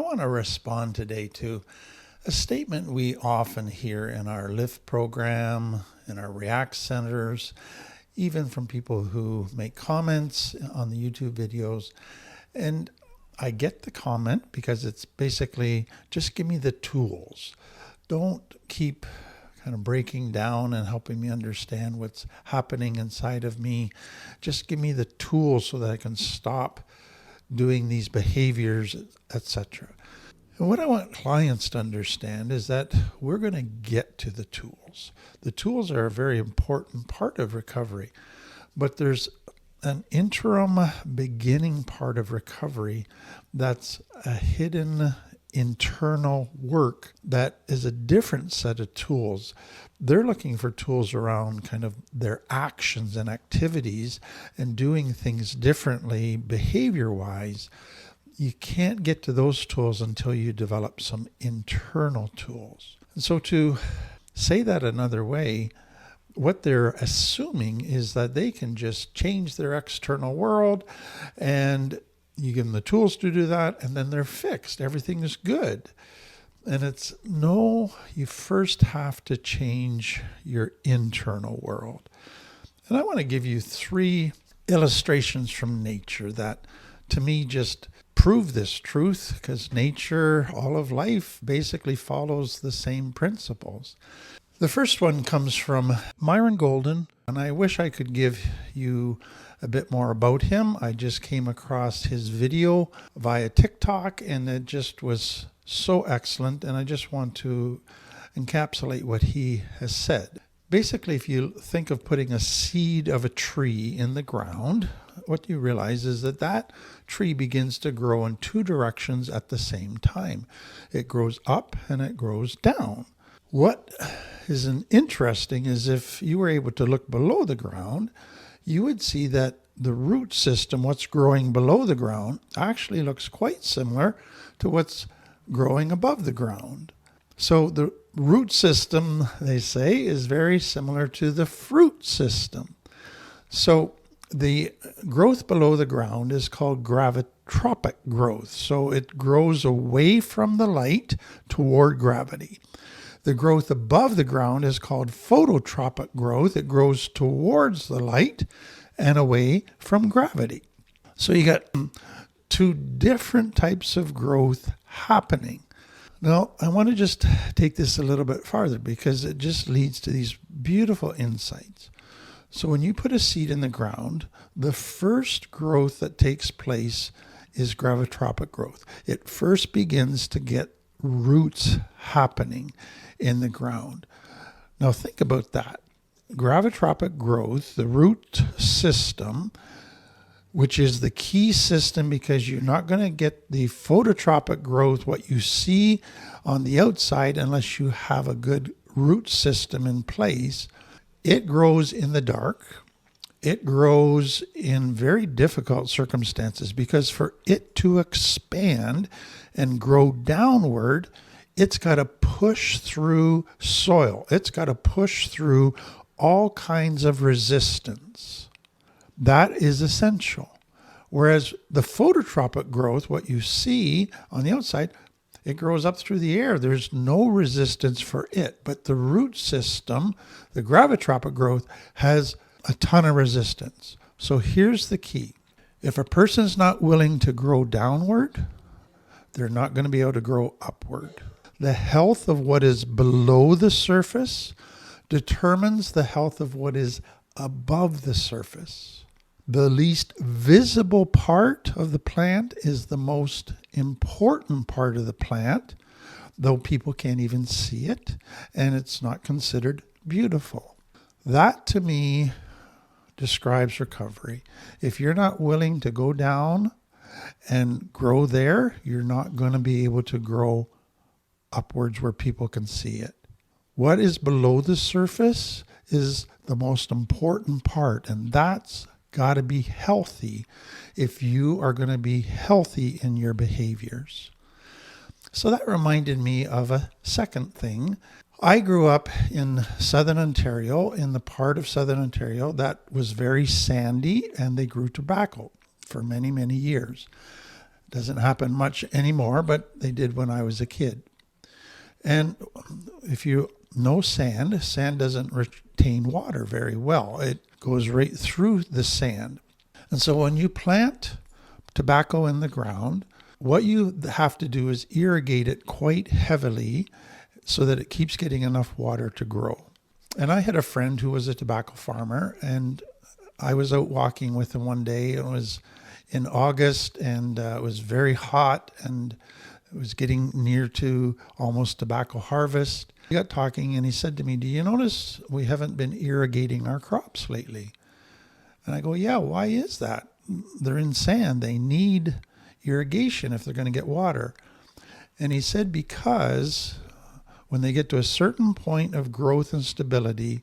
want to respond today to a statement we often hear in our LIFT program, in our React centers, even from people who make comments on the YouTube videos. And I get the comment because it's basically just give me the tools. Don't keep kind of breaking down and helping me understand what's happening inside of me. Just give me the tools so that I can stop doing these behaviors, etc. And what I want clients to understand is that we're going to get to the tools. The tools are a very important part of recovery, but there's an interim beginning part of recovery that's a hidden internal work that is a different set of tools. They're looking for tools around kind of their actions and activities and doing things differently behavior-wise. You can't get to those tools until you develop some internal tools. And so to say that another way, what they're assuming is that they can just change their external world and you give them the tools to do that and then they're fixed. Everything is good. And it's no, you first have to change your internal world. And I want to give you 3 illustrations from nature that to me just prove this truth, because nature, all of life, basically follows the same principles. The first one comes from Myron Golden, and I wish I could give you a bit more about him. I just came across his video via TikTok, and it just was so excellent, and I just want to encapsulate what he has said. Basically, if you think of putting a seed of a tree in the ground, what you realize is that that tree begins to grow in 2 directions at the same time. It grows up and it grows down. What is interesting is if you were able to look below the ground, you would see that the root system, what's growing below the ground, actually looks quite similar to what's growing above the ground. So the root system, they say, is very similar to the fruit system. So the growth below the ground is called gravitropic growth. So it grows away from the light toward gravity. The growth above the ground is called phototropic growth. It grows towards the light and away from gravity. So you got 2 different types of growth happening. Now, I want to just take this a little bit farther because it just leads to these beautiful insights. So when you put a seed in the ground, the first growth that takes place is gravitropic growth. It first begins to get roots happening in the ground. Now think about that. Gravitropic growth, the root system, which is the key system because you're not going to get the phototropic growth, what you see on the outside, unless you have a good root system in place. It grows in the dark. It grows in very difficult circumstances because for it to expand and grow downward, it's got to push through soil. It's got to push through all kinds of resistance. That is essential. Whereas the phototropic growth, what you see on the outside, it grows up through the air. There's no resistance for it. But the root system, the gravitropic growth, has a ton of resistance. So here's the key. If a person's not willing to grow downward, they're not going to be able to grow upward. The health of what is below the surface determines the health of what is above the surface. The least visible part of the plant is the most important part of the plant, though people can't even see it, and it's not considered beautiful. That, to me, describes recovery. If you're not willing to go down and grow there, you're not going to be able to grow upwards where people can see it. What is below the surface is the most important part, and that's got to be healthy if you are going to be healthy in your behaviors. So that reminded me of a second thing. I grew up in Southern Ontario, in the part of Southern Ontario that was very sandy, and they grew tobacco for many, many years. Doesn't happen much anymore, but they did when I was a kid. And if you know sand doesn't retain water very well. It goes right through the sand. And so when you plant tobacco in the ground, what you have to do is irrigate it quite heavily so that it keeps getting enough water to grow. And I had a friend who was a tobacco farmer, and I was out walking with him one day. It was in August, and it was very hot, and it was getting near to almost tobacco harvest. We got talking, and he said to me, "Do you notice we haven't been irrigating our crops lately?" And I go, "Yeah, why is that? They're in sand. They need irrigation if they're going to get water." And he said, because when they get to a certain point of growth and stability,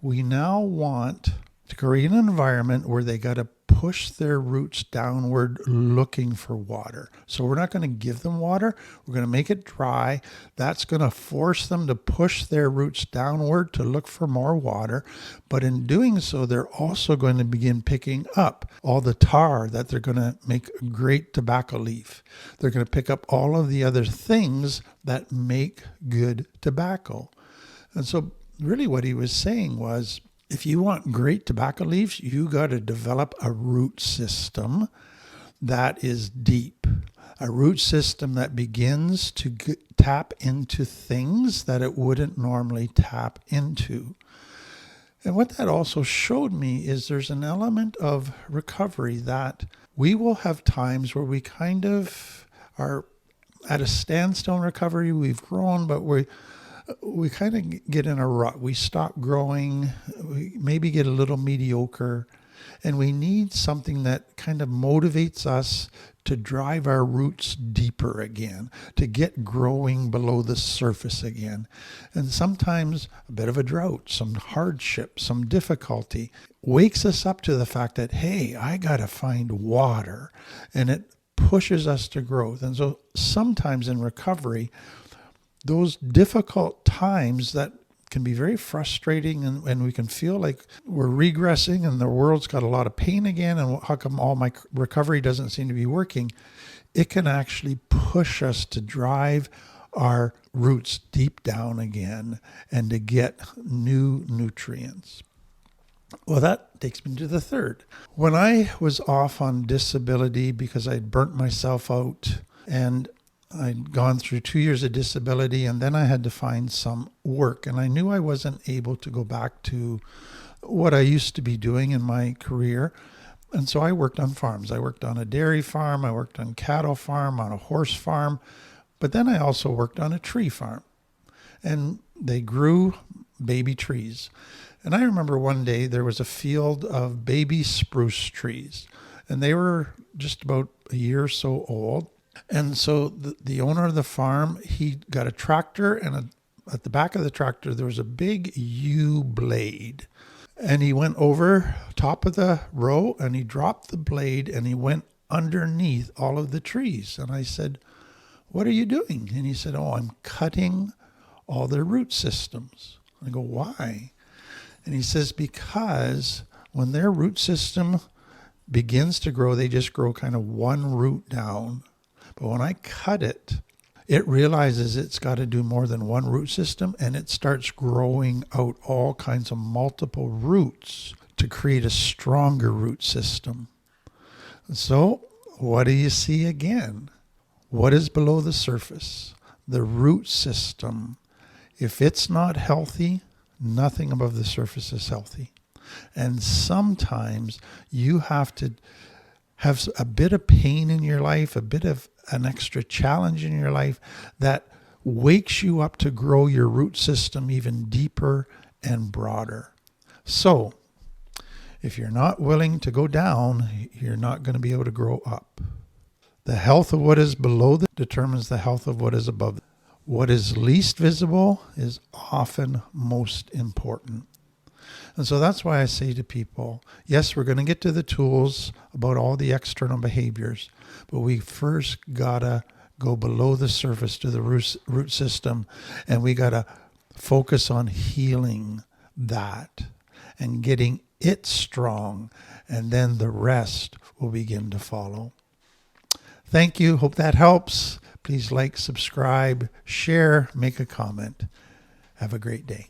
we now want to create an environment where they got to push their roots downward looking for water. So we're not going to give them water. We're going to make it dry. That's going to force them to push their roots downward to look for more water. But in doing so, they're also going to begin picking up all the tar that they're going to make a great tobacco leaf. They're going to pick up all of the other things that make good tobacco. And so really what he was saying was, if you want great tobacco leaves, you got to develop a root system that is deep, a root system that begins to tap into things that it wouldn't normally tap into. And what that also showed me is there's an element of recovery, that we will have times where we kind of are at a standstill in recovery. We've grown, but we kind of get in a rut. We stop growing, we maybe get a little mediocre, and we need something that kind of motivates us to drive our roots deeper again, to get growing below the surface again. And sometimes a bit of a drought, some hardship, some difficulty wakes us up to the fact that, hey, I got to find water, and it pushes us to growth. And so sometimes in recovery, those difficult times that can be very frustrating, and we can feel like we're regressing and the world's got a lot of pain again, and how come all my recovery doesn't seem to be working, it can actually push us to drive our roots deep down again and to get new nutrients. Well, that takes me to the third. When I was off on disability because I'd burnt myself out, and I'd gone through 2 years of disability, and then I had to find some work, and I knew I wasn't able to go back to what I used to be doing in my career. And so I worked on farms. I worked on a dairy farm, I worked on a cattle farm, on a horse farm, but then I also worked on a tree farm. And they grew baby trees. And I remember one day there was a field of baby spruce trees, and they were just about a year or so old. And so the owner of the farm, he got a tractor, and at the back of the tractor, there was a big U blade. And he went over top of the row, and he dropped the blade, and he went underneath all of the trees. And I said, "What are you doing?" And he said, "Oh, I'm cutting all their root systems." I go, "Why?" And he says, "Because when their root system begins to grow, they just grow kind of one root down. But when I cut it, it realizes it's got to do more than one root system, and it starts growing out all kinds of multiple roots to create a stronger root system." So what do you see again? What is below the surface? The root system. If it's not healthy, nothing above the surface is healthy. And sometimes you have to have a bit of pain in your life, a bit of an extra challenge in your life that wakes you up to grow your root system even deeper and broader. So if you're not willing to go down, you're not going to be able to grow up. The health of what is below determines the health of what is above. What is least visible is often most important. And so that's why I say to people, yes, we're going to get to the tools about all the external behaviors, but we first got to go below the surface to the root system, and we got to focus on healing that and getting it strong, and then the rest will begin to follow. Thank you. Hope that helps. Please like, subscribe, share, make a comment. Have a great day.